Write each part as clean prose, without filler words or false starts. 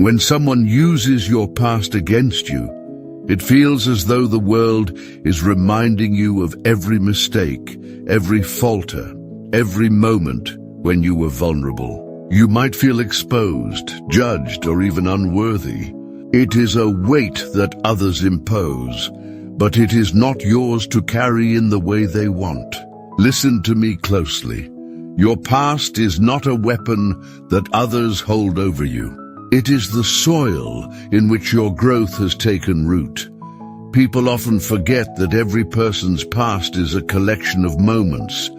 When someone uses your past against you, it feels as though the world is reminding you of every mistake, every falter, every moment when you were vulnerable. You might feel exposed, judged, or even unworthy. It is a weight that others impose, but it is not yours to carry in the way they want. Listen to me closely. Your past is not a weapon that others hold over you. It is the soil in which your growth has taken root. People often forget that every person's past is a collection of moments,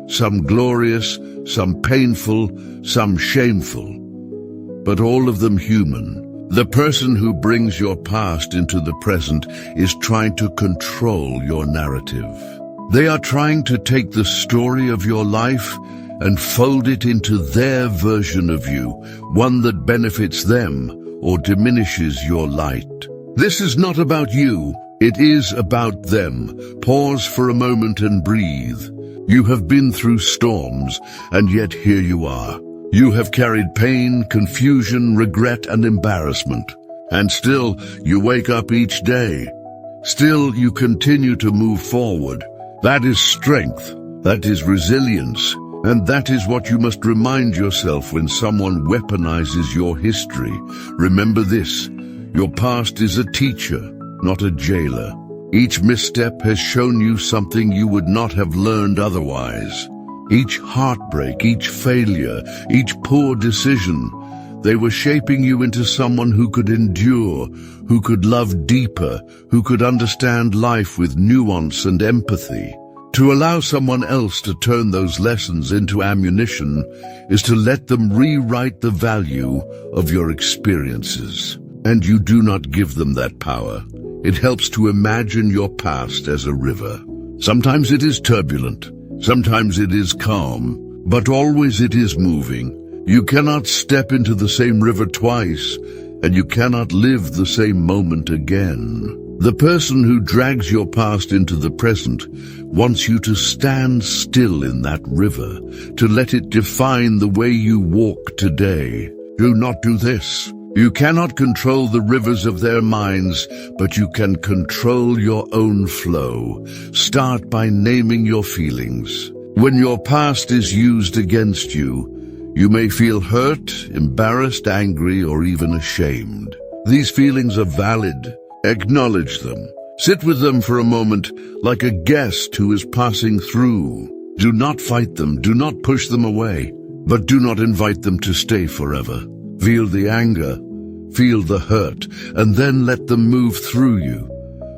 some glorious, some painful, some shameful, but all of them human. The person who brings your past into the present is trying to control your narrative. They are trying to take the story of your life and fold it into their version of you, one that benefits them or diminishes your light. This is not about you, it is about them. Pause for a moment and breathe. You have been through storms, and yet here you are. You have carried pain, confusion, regret, and embarrassment. And still, you wake up each day. Still, you continue to move forward. That is strength. That is resilience. And that is what you must remind yourself when someone weaponizes your history. Remember this, your past is a teacher, not a jailer. Each misstep has shown you something you would not have learned otherwise. Each heartbreak, each failure, each poor decision, they were shaping you into someone who could endure, who could love deeper, who could understand life with nuance and empathy. To allow someone else to turn those lessons into ammunition is to let them rewrite the value of your experiences. And you do not give them that power. It helps to imagine your past as a river. Sometimes it is turbulent, sometimes it is calm, but always it is moving. You cannot step into the same river twice, and you cannot live the same moment again. The person who drags your past into the present wants you to stand still in that river, to let it define the way you walk today. Do not do this. You cannot control the rivers of their minds, but you can control your own flow. Start by naming your feelings. When your past is used against you, you may feel hurt, embarrassed, angry, or even ashamed. These feelings are valid. Acknowledge them. Sit with them for a moment, like a guest who is passing through. Do not fight them, do not push them away, but do not invite them to stay forever. Feel the anger, feel the hurt, and then let them move through you.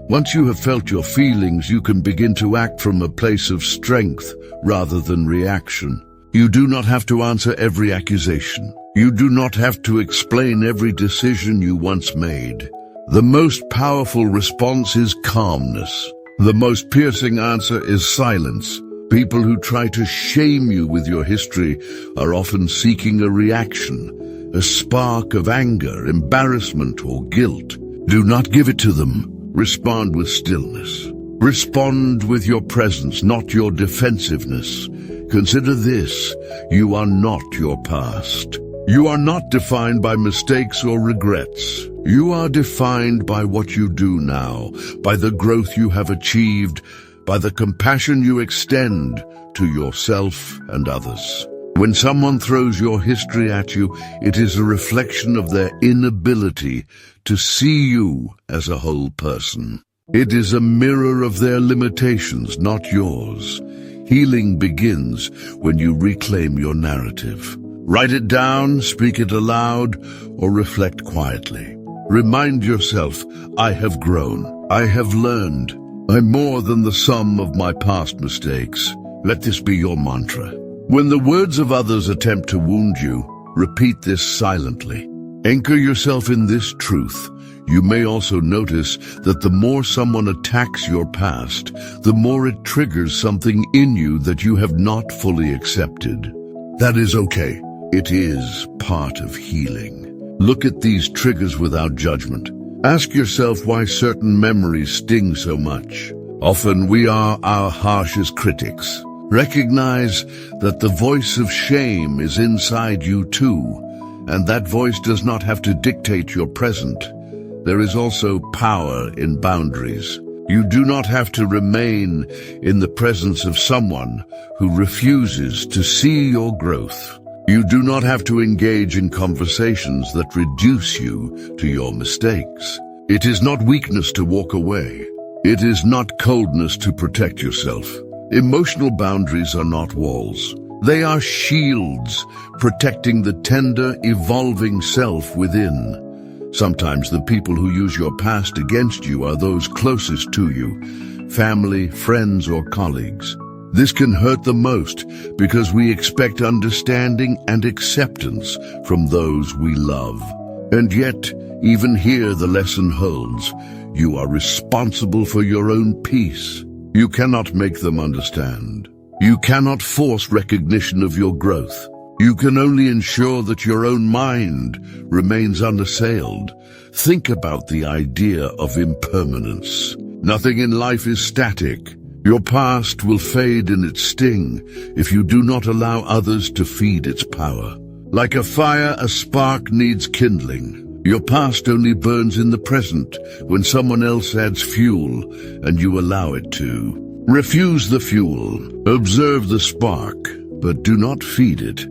Once you have felt your feelings, you can begin to act from a place of strength rather than reaction. You do not have to answer every accusation. You do not have to explain every decision you once made. The most powerful response is calmness. The most piercing answer is silence. People who try to shame you with your history are often seeking a reaction, a spark of anger, embarrassment, or guilt. Do not give it to them. Respond with stillness. Respond with your presence, not your defensiveness. Consider this: you are not your past. You are not defined by mistakes or regrets. You are defined by what you do now, by the growth you have achieved, by the compassion you extend to yourself and others. When someone throws your history at you, it is a reflection of their inability to see you as a whole person. It is a mirror of their limitations, not yours. Healing begins when you reclaim your narrative. Write it down, speak it aloud, or reflect quietly. Remind yourself, I have grown, I have learned, I'm more than the sum of my past mistakes. Let this be your mantra. When the words of others attempt to wound you, repeat this silently. Anchor yourself in this truth. You may also notice that the more someone attacks your past, the more it triggers something in you that you have not fully accepted. That is okay. It is part of healing. Look at these triggers without judgment. Ask yourself why certain memories sting so much. Often we are our harshest critics. Recognize that the voice of shame is inside you too, And that voice does not have to dictate your present. There is also power in boundaries. You do not have to remain in the presence of someone who refuses to see your growth. You do not have to engage in conversations that reduce you to your mistakes. It is not weakness to walk away. It is not coldness to protect yourself. Emotional boundaries are not walls. They are shields protecting the tender, evolving self within. Sometimes the people who use your past against you are those closest to you, family, friends, or colleagues. This can hurt the most because we expect understanding and acceptance from those we love. And yet, even here the lesson holds. You are responsible for your own peace. You cannot make them understand. You cannot force recognition of your growth. You can only ensure that your own mind remains unassailed. Think about the idea of impermanence. Nothing in life is static. Your past will fade in its sting if you do not allow others to feed its power. Like a fire, a spark needs kindling. Your past only burns in the present when someone else adds fuel and you allow it to. Refuse the fuel, observe the spark, but do not feed it.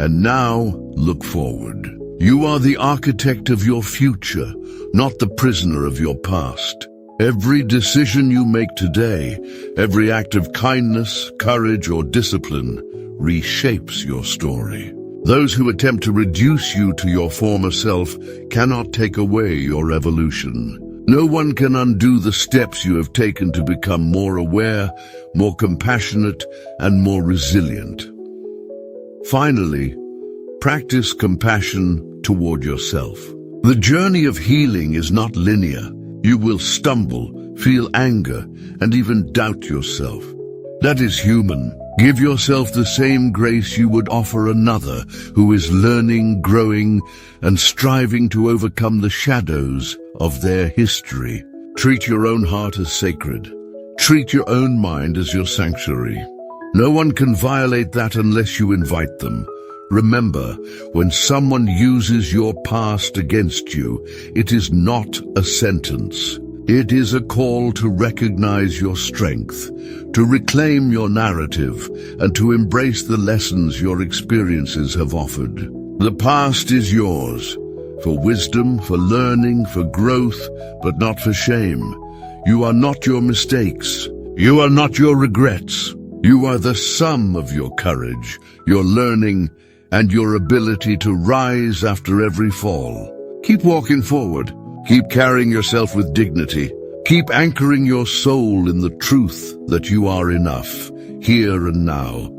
And now, look forward. You are the architect of your future, not the prisoner of your past. Every decision you make today, every act of kindness, courage, or discipline reshapes your story. Those who attempt to reduce you to your former self cannot take away your evolution. No one can undo the steps you have taken to become more aware, more compassionate, and more resilient. Finally, practice compassion toward yourself. The journey of healing is not linear. You will stumble, feel anger, and even doubt yourself. That is human. Give yourself the same grace you would offer another who is learning, growing, and striving to overcome the shadows of their history. Treat your own heart as sacred. Treat your own mind as your sanctuary. No one can violate that unless you invite them. Remember, when someone uses your past against you, it is not a sentence. It is a call to recognize your strength, to reclaim your narrative, and to embrace the lessons your experiences have offered. The past is yours, for wisdom, for learning, for growth, but not for shame. You are not your mistakes. You are not your regrets. You are the sum of your courage, your learning, and your ability to rise after every fall. Keep walking forward. Keep carrying yourself with dignity. Keep anchoring your soul in the truth that you are enough, here and now.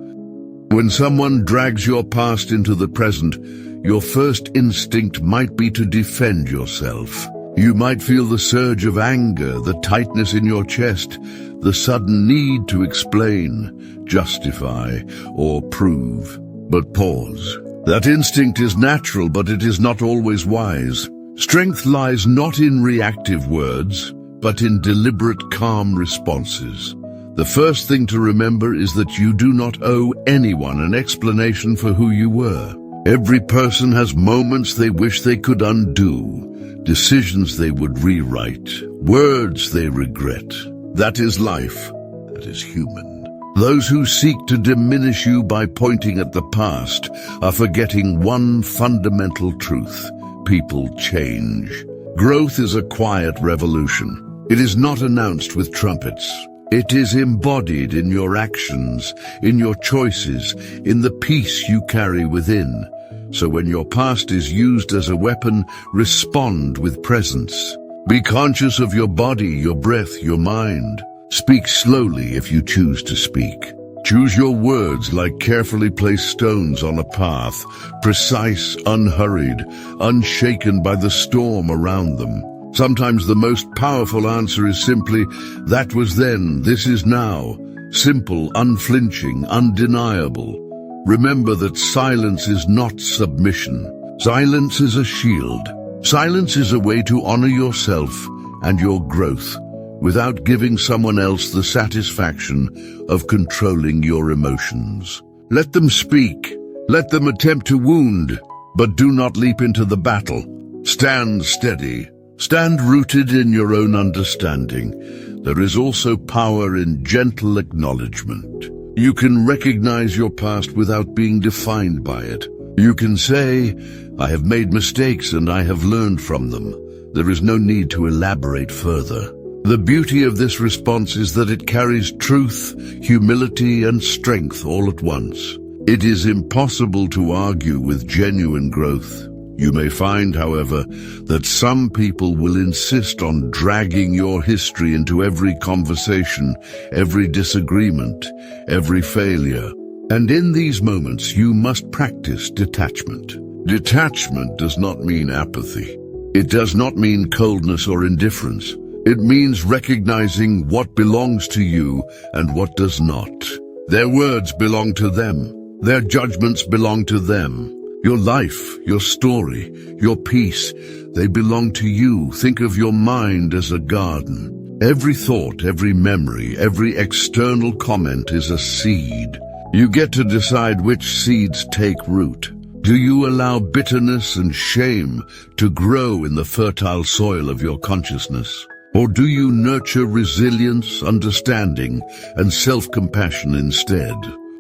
When someone drags your past into the present, your first instinct might be to defend yourself. You might feel the surge of anger, the tightness in your chest, the sudden need to explain, justify, or prove. But pause. That instinct is natural, but it is not always wise. Strength lies not in reactive words, but in deliberate, calm responses. The first thing to remember is that you do not owe anyone an explanation for who you were. Every person has moments they wish they could undo, decisions they would rewrite, words they regret. That is life. That is human. Those who seek to diminish you by pointing at the past are forgetting one fundamental truth. People change. Growth is a quiet revolution. It is not announced with trumpets. It is embodied in your actions, in your choices, in the peace you carry within. So when your past is used as a weapon, respond with presence. Be conscious of your body, your breath, your mind. Speak slowly if you choose to speak. Choose your words like carefully placed stones on a path, precise, unhurried, unshaken by the storm around them. Sometimes the most powerful answer is simply, that was then, this is now. Simple, unflinching, undeniable. Remember that silence is not submission. Silence is a shield. Silence is a way to honor yourself and your growth, without giving someone else the satisfaction of controlling your emotions. Let them speak. Let them attempt to wound. But do not leap into the battle. Stand steady. Stand rooted in your own understanding. There is also power in gentle acknowledgement. You can recognize your past without being defined by it. You can say, I have made mistakes and I have learned from them. There is no need to elaborate further. The beauty of this response is that it carries truth, humility, and strength all at once. It is impossible to argue with genuine growth. You may find, however, that some people will insist on dragging your history into every conversation, every disagreement, every failure. And in these moments, you must practice detachment. Detachment does not mean apathy. It does not mean coldness or indifference. It means recognizing what belongs to you and what does not. Their words belong to them. Their judgments belong to them. Your life, your story, your peace, they belong to you. Think of your mind as a garden. Every thought, every memory, every external comment is a seed. You get to decide which seeds take root. Do you allow bitterness and shame to grow in the fertile soil of your consciousness? Or do you nurture resilience, understanding, and self-compassion instead?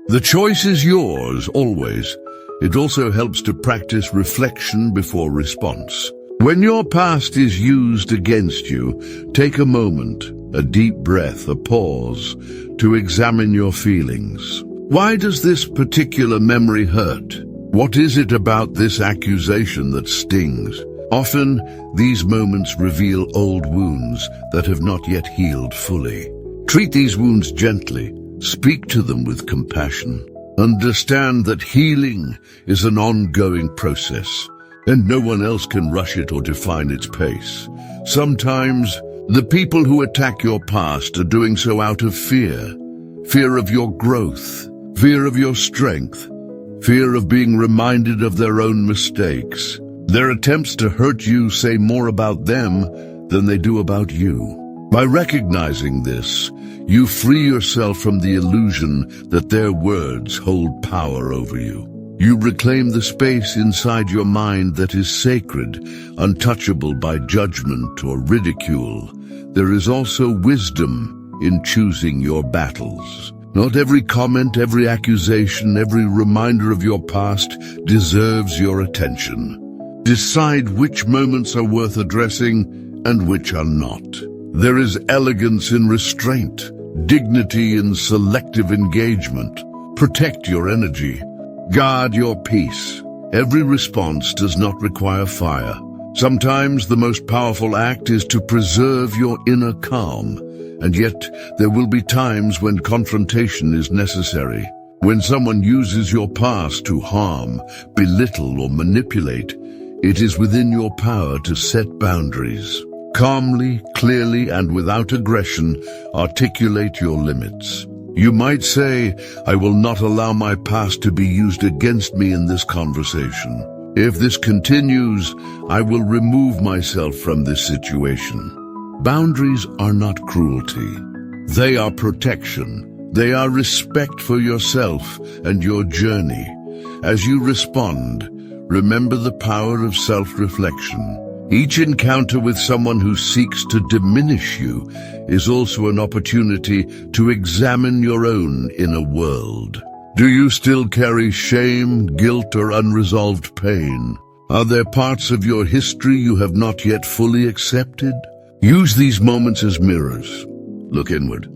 The choice is yours, always. It also helps to practice reflection before response. When your past is used against you, take a moment, a deep breath, a pause, to examine your feelings. Why does this particular memory hurt? What is it about this accusation that stings? Often, these moments reveal old wounds that have not yet healed fully. Treat these wounds gently. Speak to them with compassion. Understand that healing is an ongoing process, and no one else can rush it or define its pace. Sometimes, the people who attack your past are doing so out of fear. Fear of your growth, fear of your strength, fear of being reminded of their own mistakes. Their attempts to hurt you say more about them than they do about you. By recognizing this, you free yourself from the illusion that their words hold power over you. You reclaim the space inside your mind that is sacred, untouchable by judgment or ridicule. There is also wisdom in choosing your battles. Not every comment, every accusation, every reminder of your past deserves your attention. Decide which moments are worth addressing and which are not. There is elegance in restraint, dignity in selective engagement. Protect your energy. Guard your peace. Every response does not require fire. Sometimes the most powerful act is to preserve your inner calm, and yet there will be times when confrontation is necessary. When someone uses your past to harm, belittle, or manipulate, it is within your power to set boundaries. Calmly, clearly, and without aggression, articulate your limits. You might say, I will not allow my past to be used against me in this conversation. If this continues, I will remove myself from this situation. Boundaries are not cruelty. They are protection. They are respect for yourself and your journey. As you respond, remember the power of self-reflection. Each encounter with someone who seeks to diminish you is also an opportunity to examine your own inner world. Do you still carry shame, guilt, or unresolved pain? Are there parts of your history you have not yet fully accepted? Use these moments as mirrors. Look inward.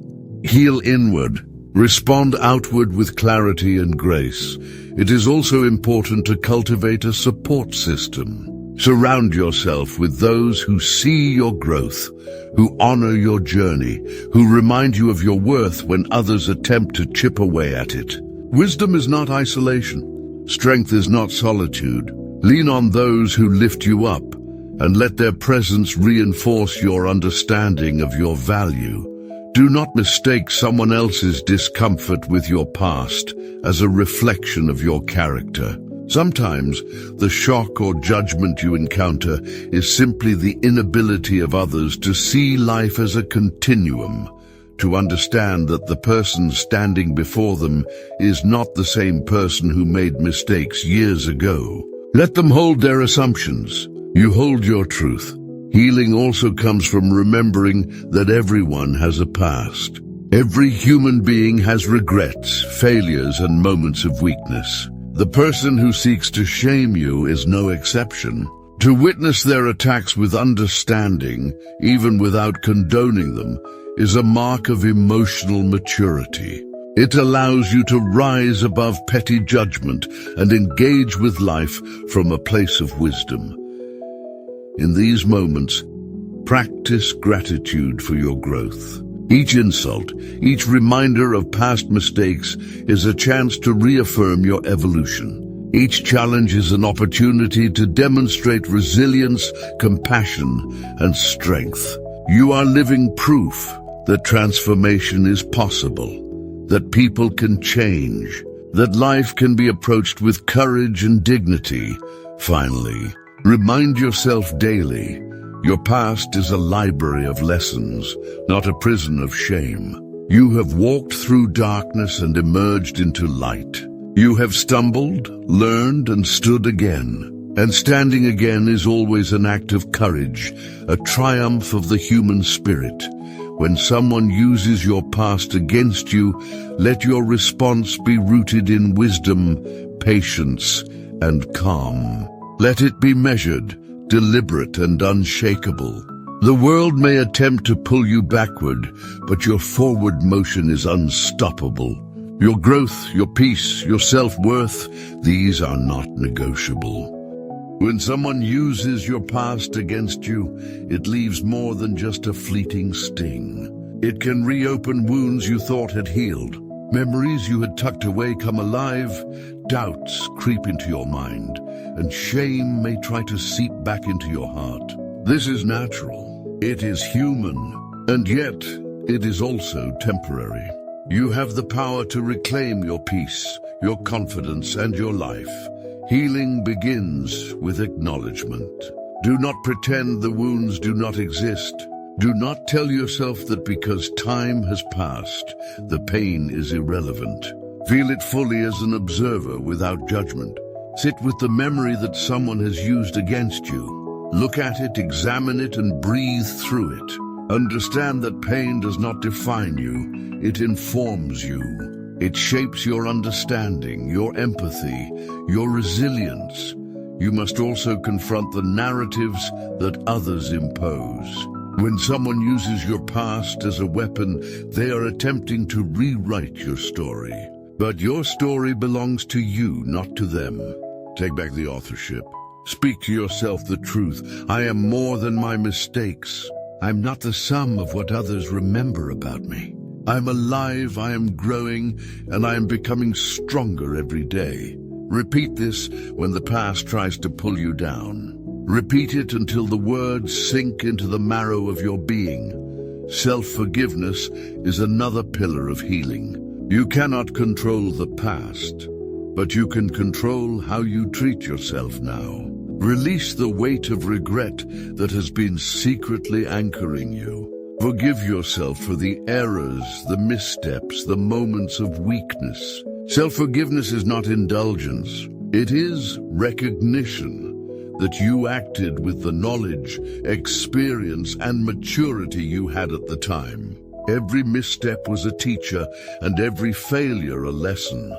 Heal inward. Respond outward with clarity and grace. It is also important to cultivate a support system. Surround yourself with those who see your growth, who honor your journey, who remind you of your worth when others attempt to chip away at it. Wisdom is not isolation. Strength is not solitude. Lean on those who lift you up, and let their presence reinforce your understanding of your value. Do not mistake someone else's discomfort with your past as a reflection of your character. Sometimes, the shock or judgment you encounter is simply the inability of others to see life as a continuum, to understand that the person standing before them is not the same person who made mistakes years ago. Let them hold their assumptions. You hold your truth. Healing also comes from remembering that everyone has a past. Every human being has regrets, failures, and moments of weakness. The person who seeks to shame you is no exception. To witness their attacks with understanding, even without condoning them, is a mark of emotional maturity. It allows you to rise above petty judgment and engage with life from a place of wisdom. In these moments, practice gratitude for your growth. Each insult, each reminder of past mistakes is a chance to reaffirm your evolution. Each challenge is an opportunity to demonstrate resilience, compassion, and strength. You are living proof that transformation is possible, that people can change, that life can be approached with courage and dignity. Finally, remind yourself daily, your past is a library of lessons, not a prison of shame. You have walked through darkness and emerged into light. You have stumbled, learned, and stood again. And standing again is always an act of courage, a triumph of the human spirit. When someone uses your past against you, let your response be rooted in wisdom, patience, and calm. Let it be measured, deliberate, and unshakable. The world may attempt to pull you backward, but your forward motion is unstoppable. Your growth, your peace, your self-worth, these are not negotiable. When someone uses your past against you, it leaves more than just a fleeting sting. It can reopen wounds you thought had healed. Memories you had tucked away come alive, doubts creep into your mind, and shame may try to seep back into your heart. This is natural. It is human, and yet it is also temporary. You have the power to reclaim your peace, your confidence, and your life. Healing begins with acknowledgement. Do not pretend the wounds do not exist. Do not tell yourself that because time has passed, the pain is irrelevant. Feel it fully as an observer without judgment. Sit with the memory that someone has used against you. Look at it, examine it, and breathe through it. Understand that pain does not define you. It informs you. It shapes your understanding, your empathy, your resilience. You must also confront the narratives that others impose. When someone uses your past as a weapon, they are attempting to rewrite your story. But your story belongs to you, not to them. Take back the authorship. Speak to yourself the truth. I am more than my mistakes. I'm not the sum of what others remember about me. I'm alive, I am growing, and I am becoming stronger every day. Repeat this when the past tries to pull you down. Repeat it until the words sink into the marrow of your being. Self-forgiveness is another pillar of healing. You cannot control the past, but you can control how you treat yourself now. Release the weight of regret that has been secretly anchoring you. Forgive yourself for the errors, the missteps, the moments of weakness. Self-forgiveness is not indulgence. It is recognition that you acted with the knowledge, experience, and maturity you had at the time. Every misstep was a teacher, and every failure a lesson.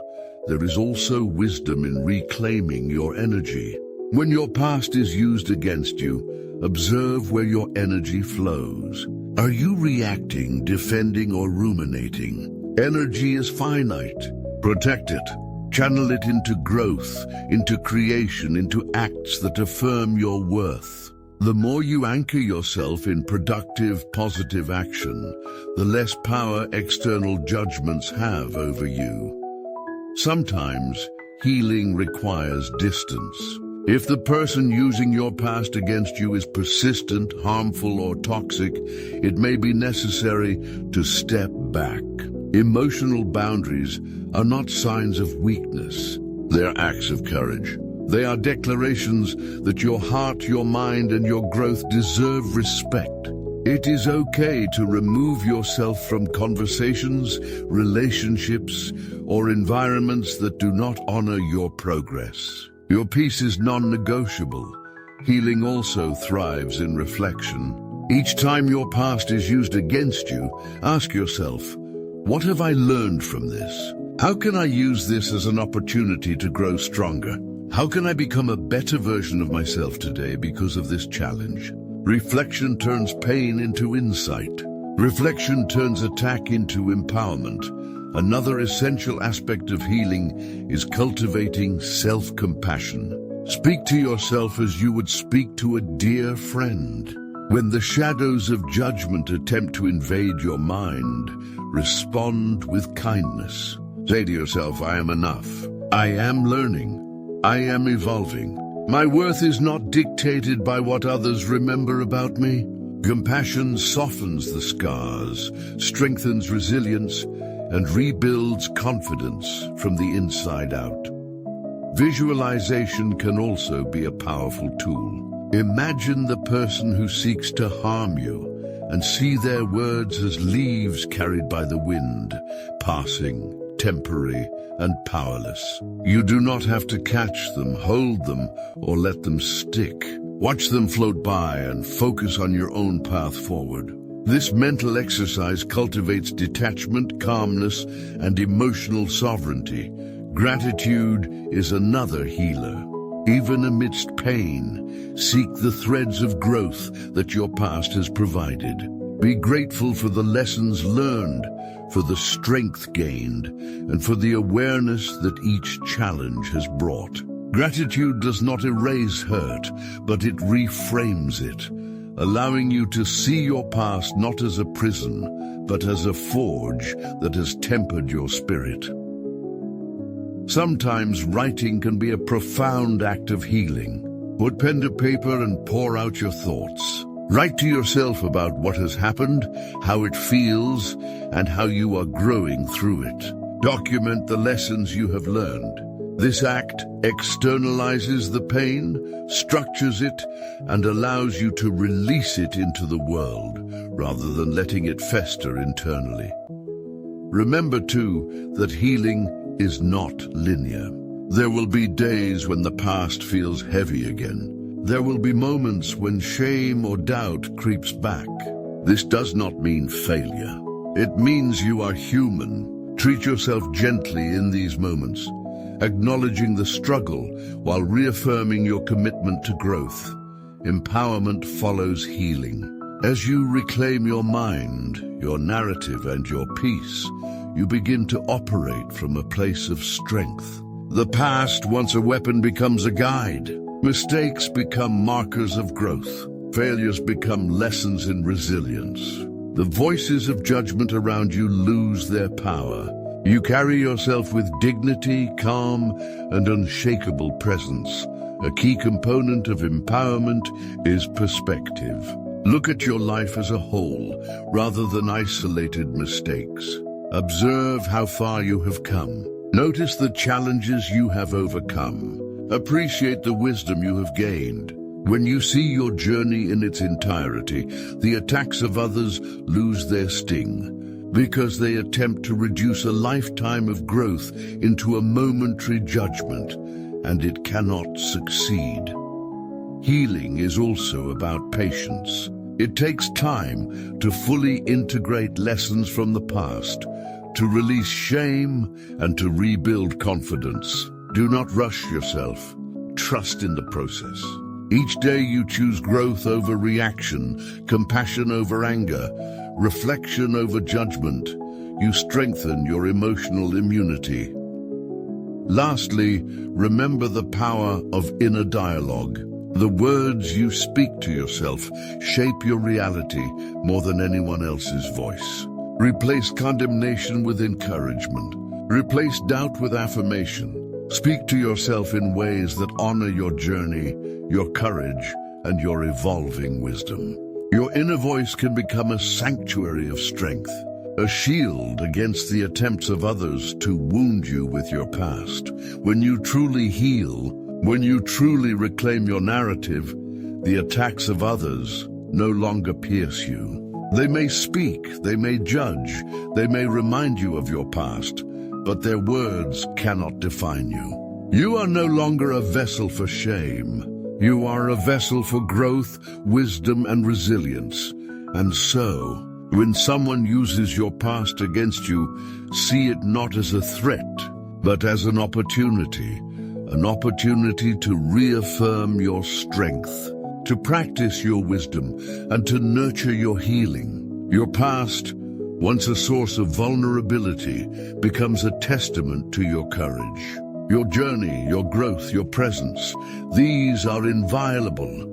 There is also wisdom in reclaiming your energy. When your past is used against you, observe where your energy flows. Are you reacting, defending, or ruminating? Energy is finite. Protect it. Channel it into growth, into creation, into acts that affirm your worth. The more you anchor yourself in productive, positive action, the less power external judgments have over you. Sometimes, healing requires distance. If the person using your past against you is persistent, harmful, or toxic, it may be necessary to step back. Emotional boundaries are not signs of weakness. They're acts of courage. They are declarations that your heart, your mind, and your growth deserve respect. It is okay to remove yourself from conversations, relationships, or environments that do not honor your progress. Your peace is non-negotiable. Healing also thrives in reflection. Each time your past is used against you, ask yourself, what have I learned from this? How can I use this as an opportunity to grow stronger? How can I become a better version of myself today because of this challenge? Reflection turns pain into insight. Reflection turns attack into empowerment. Another essential aspect of healing is cultivating self-compassion. Speak to yourself as you would speak to a dear friend. When the shadows of judgment attempt to invade your mind, respond with kindness. Say to yourself, I am enough. I am learning. I am evolving. My worth is not dictated by what others remember about me. Compassion softens the scars, strengthens resilience, and rebuilds confidence from the inside out. Visualization can also be a powerful tool. Imagine the person who seeks to harm you and see their words as leaves carried by the wind, passing, temporary, and powerless. You do not have to catch them, hold them, or let them stick. Watch them float by and focus on your own path forward. This mental exercise cultivates detachment, calmness, and emotional sovereignty. Gratitude is another healer. Even amidst pain, seek the threads of growth that your past has provided. Be grateful for the lessons learned, for the strength gained, and for the awareness that each challenge has brought. Gratitude does not erase hurt, but it reframes it, allowing you to see your past not as a prison, but as a forge that has tempered your spirit. Sometimes writing can be a profound act of healing. Put pen to paper and pour out your thoughts. Write to yourself about what has happened, how it feels, and how you are growing through it. Document the lessons you have learned. This act externalizes the pain, structures it, and allows you to release it into the world, rather than letting it fester internally. Remember, too, that healing is not linear. There will be days when the past feels heavy again. There will be moments when shame or doubt creeps back. This does not mean failure. It means you are human. Treat yourself gently in these moments, acknowledging the struggle while reaffirming your commitment to growth. Empowerment follows healing. As you reclaim your mind, your narrative, and your peace, you begin to operate from a place of strength. The past, once a weapon, becomes a guide. Mistakes become markers of growth. Failures become lessons in resilience. The voices of judgment around you lose their power. You carry yourself with dignity, calm, and unshakable presence. A key component of empowerment is perspective. Look at your life as a whole, rather than isolated mistakes. Observe how far you have come. Notice the challenges you have overcome. Appreciate the wisdom you have gained. When you see your journey in its entirety, the attacks of others lose their sting, because they attempt to reduce a lifetime of growth into a momentary judgment, and it cannot succeed. Healing is also about patience. It takes time to fully integrate lessons from the past, to release shame, and to rebuild confidence. Do not rush yourself. Trust in the process. Each day you choose growth over reaction, compassion over anger, reflection over judgment. You strengthen your emotional immunity. Lastly, remember the power of inner dialogue. The words you speak to yourself shape your reality more than anyone else's voice. Replace condemnation with encouragement. Replace doubt with affirmation. Speak to yourself in ways that honor your journey, your courage, and your evolving wisdom. Your inner voice can become a sanctuary of strength, a shield against the attempts of others to wound you with your past. When you truly heal, when you truly reclaim your narrative, the attacks of others no longer pierce you. They may speak, they may judge, they may remind you of your past, but their words cannot define you. You are no longer a vessel for shame. You are a vessel for growth, wisdom, and resilience. And so, when someone uses your past against you, see it not as a threat, but as an opportunity to reaffirm your strength, to practice your wisdom, and to nurture your healing. Your past, once a source of vulnerability, becomes a testament to your courage. Your journey, your growth, your presence, these are inviolable,